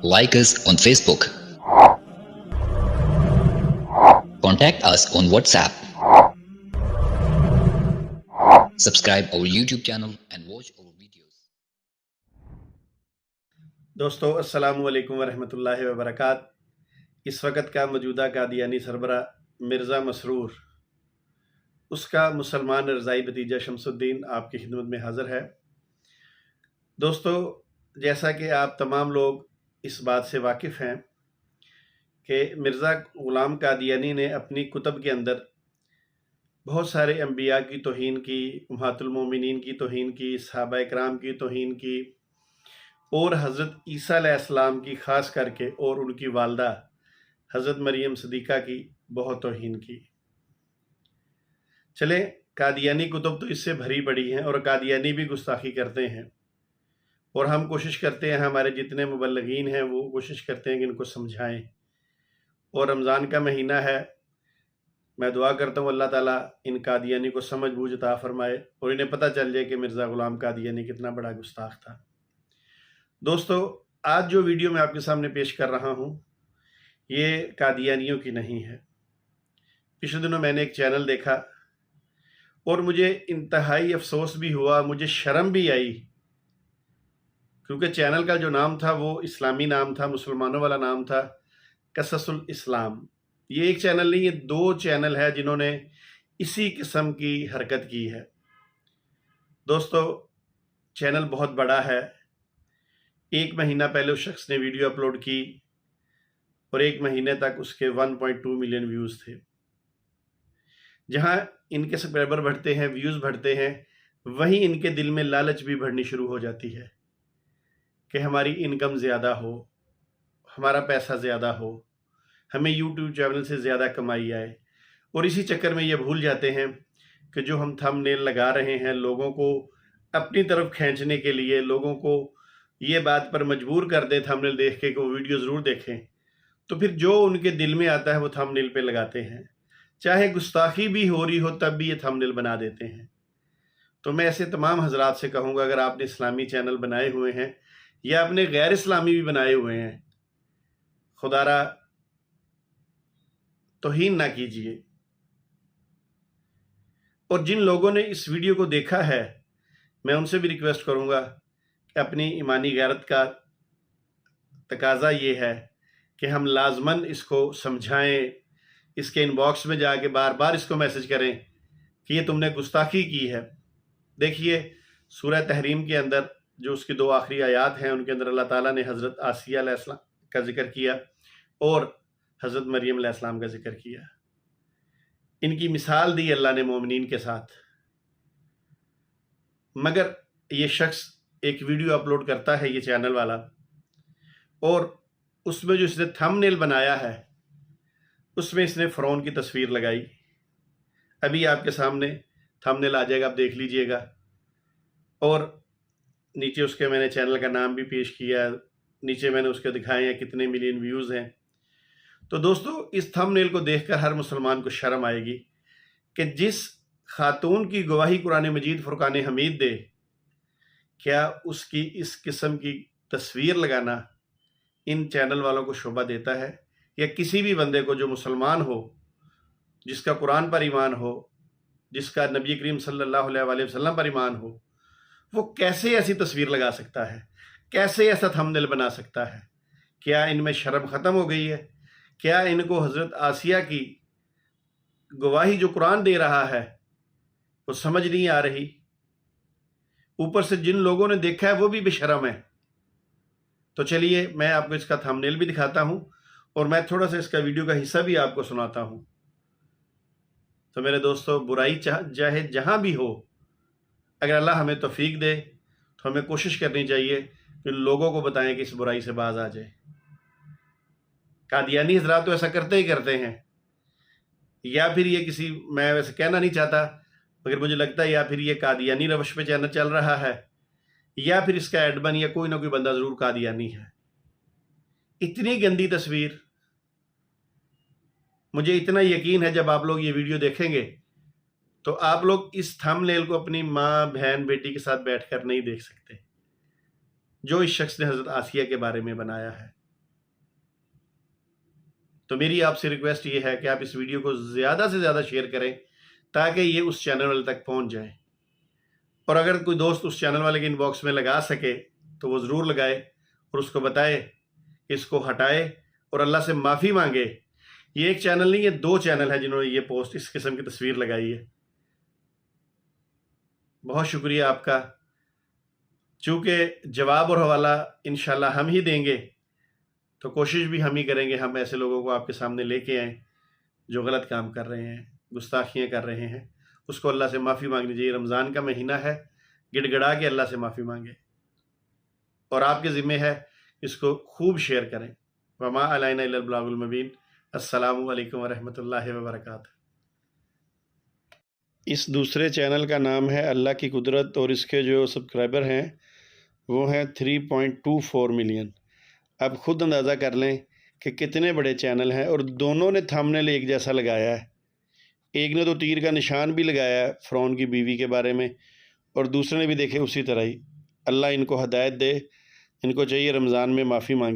Like us on Facebook. Contact us on WhatsApp. Subscribe our YouTube channel and watch our videos. دوستو السلام علیکم ورحمۃ اللہ وبرکاتہ۔ اس وقت کا موجودہ قادیانی سربراہ مرزا مسرور، اس کا مسلمان رضائی بھتیجا شمس الدین آپ کی خدمت میں حاضر ہے۔ دوستو، جیسا کہ آپ تمام لوگ اس بات سے واقف ہیں کہ مرزا غلام قادیانی نے اپنی کتب کے اندر بہت سارے انبیاء کی توہین کی، امہات المومنین کی توہین کی، صحابہ کرام کی توہین کی، اور حضرت عیسیٰ علیہ السلام کی خاص کر کے اور ان کی والدہ حضرت مریم صدیقہ کی بہت توہین کی۔ چلیں، قادیانی کتب تو اس سے بھری پڑی ہیں اور قادیانی بھی گستاخی کرتے ہیں، اور ہم کوشش کرتے ہیں، ہمارے جتنے مبلغین ہیں وہ کوشش کرتے ہیں کہ ان کو سمجھائیں۔ اور رمضان کا مہینہ ہے، میں دعا کرتا ہوں اللہ تعالیٰ ان قادیانی کو سمجھ بوجھ عطا فرمائے اور انہیں پتہ چل جائے کہ مرزا غلام قادیانی کتنا بڑا گستاخ تھا۔ دوستو، آج جو ویڈیو میں آپ کے سامنے پیش کر رہا ہوں یہ قادیانیوں کی نہیں ہے۔ پچھلے دنوں میں نے ایک چینل دیکھا اور مجھے انتہائی افسوس بھی ہوا، مجھے شرم بھی آئی، کیونکہ چینل کا جو نام تھا وہ اسلامی نام تھا، مسلمانوں والا نام تھا، قصص الاسلام۔ یہ ایک چینل نہیں، یہ 2 چینل ہے جنہوں نے اسی قسم کی حرکت کی ہے۔ دوستو، چینل بہت بڑا ہے۔ 1 مہینہ پہلے اس شخص نے ویڈیو اپلوڈ کی اور 1 مہینے تک اس کے 1.2 ملین ویوز تھے۔ جہاں ان کے سبسکرائبر بڑھتے ہیں، ویوز بڑھتے ہیں، وہیں ان کے دل میں لالچ بھی بڑھنی شروع ہو جاتی ہے کہ ہماری انکم زیادہ ہو، ہمارا پیسہ زیادہ ہو، ہمیں یوٹیوب چینل سے زیادہ کمائی آئے، اور اسی چکر میں یہ بھول جاتے ہیں کہ جو ہم تھم نیل لگا رہے ہیں لوگوں کو اپنی طرف کھینچنے کے لیے، لوگوں کو یہ بات پر مجبور کر دیں تھم نیل دیکھ کے کہ وہ ویڈیو ضرور دیکھیں، تو پھر جو ان کے دل میں آتا ہے وہ تھم نیل پہ لگاتے ہیں، چاہے گستاخی بھی ہو رہی ہو تب بھی یہ تھم نیل بنا دیتے ہیں۔ تو میں ایسے تمام حضرات سے کہوں گا، اگر آپ نے اسلامی چینل بنائے ہوئے ہیں یا آپ نے غیر اسلامی بھی بنائے ہوئے ہیں، خدا را توہین نہ کیجیے۔ اور جن لوگوں نے اس ویڈیو کو دیکھا ہے میں ان سے بھی ریکویسٹ کروں گا کہ اپنی ایمانی غیرت کا تقاضا یہ ہے کہ ہم لازماً اس کو سمجھائیں، اس کے ان باکس میں جا کے بار بار اس کو میسج کریں کہ یہ تم نے گستاخی کی ہے۔ دیکھیے، سورہ تحریم کے اندر جو اس کی 2 آخری آیات ہیں ان کے اندر اللہ تعالیٰ نے حضرت آسیہ علیہ السلام کا ذکر کیا اور حضرت مریم علیہ السلام کا ذکر کیا۔ ان کی مثال دی اللہ نے مومنین کے ساتھ، مگر یہ شخص ایک ویڈیو اپلوڈ کرتا ہے، یہ چینل والا، اور اس میں جو اس نے تھم نیل بنایا ہے اس میں اس نے فرعون کی تصویر لگائی۔ ابھی آپ کے سامنے تھم نیل آ جائے گا، آپ دیکھ لیجئے گا، اور نیچے اس کے میں نے چینل کا نام بھی پیش کیا، نیچے میں نے اس کے دکھائے ہیں کتنے ملین ویوز ہیں۔ تو دوستو، اس تھم نیل کو دیکھ کر ہر مسلمان کو شرم آئے گی کہ جس خاتون کی گواہی قرآن مجید فرقان حمید دے، کیا اس کی اس قسم کی تصویر لگانا ان چینل والوں کو شعبہ دیتا ہے؟ یا کسی بھی بندے کو جو مسلمان ہو، جس کا قرآن پر ایمان ہو، جس کا نبی کریم صلی اللہ علیہ وآلہ وسلم پر ایمان ہو، وہ کیسے ایسی تصویر لگا سکتا ہے؟ کیسے ایسا تھم نیل بنا سکتا ہے؟ کیا ان میں شرم ختم ہو گئی ہے؟ کیا ان کو حضرت آسیہ کی گواہی جو قرآن دے رہا ہے وہ سمجھ نہیں آ رہی؟ اوپر سے جن لوگوں نے دیکھا ہے وہ بھی بے شرم ہے۔ تو چلیے، میں آپ کو اس کا تھم نیل بھی دکھاتا ہوں اور میں تھوڑا سا اس کا ویڈیو کا حصہ بھی آپ کو سناتا ہوں۔ تو میرے دوستو، برائی چاہے جہاں بھی ہو، اگر اللہ ہمیں توفیق دے تو ہمیں کوشش کرنی چاہیے کہ لوگوں کو بتائیں کہ اس برائی سے باز آ جائے۔ قادیانی حضرات تو ایسا کرتے ہی کرتے ہیں، یا پھر یہ میں ویسے کہنا نہیں چاہتا مگر مجھے لگتا ہے یا پھر یہ قادیانی روش پہ چینل چل رہا ہے، یا پھر اس کا ایڈمن یا کوئی نہ کوئی بندہ ضرور قادیانی ہے۔ اتنی گندی تصویر، مجھے اتنا یقین ہے جب آپ لوگ یہ ویڈیو دیکھیں گے تو آپ لوگ اس تھم نیل کو اپنی ماں، بہن، بیٹی کے ساتھ بیٹھ کر نہیں دیکھ سکتے جو اس شخص نے حضرت آسیہ کے بارے میں بنایا ہے۔ تو میری آپ سے ریکویسٹ یہ ہے کہ آپ اس ویڈیو کو زیادہ سے زیادہ شیئر کریں تاکہ یہ اس چینل والے تک پہنچ جائے، اور اگر کوئی دوست اس چینل والے کے ان باکس میں لگا سکے تو وہ ضرور لگائے اور اس کو بتائے کہ اس کو ہٹائے اور اللہ سے معافی مانگے۔ یہ ایک چینل نہیں، یہ 2 چینل ہے جنہوں نے یہ پوسٹ اس قسم کی تصویر لگائی ہے۔ بہت شکریہ آپ کا۔ چونکہ جواب اور حوالہ انشاءاللہ ہم ہی دیں گے تو کوشش بھی ہم ہی کریں گے، ہم ایسے لوگوں کو آپ کے سامنے لے کے آئیں جو غلط کام کر رہے ہیں، گستاخیاں کر رہے ہیں۔ اس کو اللہ سے معافی مانگنی چاہیے۔ رمضان کا مہینہ ہے، گڑ گڑا کے اللہ سے معافی مانگے، اور آپ کے ذمہ ہے اس کو خوب شیئر کریں۔ وما علینا الا البلاغ المبین۔ السلام علیکم ورحمۃ اللہ وبرکاتہ۔ اس دوسرے چینل کا نام ہے اللہ کی قدرت، اور اس کے جو سبسکرائبر ہیں وہ ہیں 3.24 ملین۔ اب خود اندازہ کر لیں کہ کتنے بڑے چینل ہیں، اور دونوں نے تھمبنیل ایک جیسا لگایا ہے۔ ایک نے تو تیر کا نشان بھی لگایا ہے فرعون کی بیوی کے بارے میں، اور دوسرے نے بھی دیکھے اسی طرح ہی۔ اللہ ان کو ہدایت دے، ان کو چاہیے رمضان میں معافی مانگے۔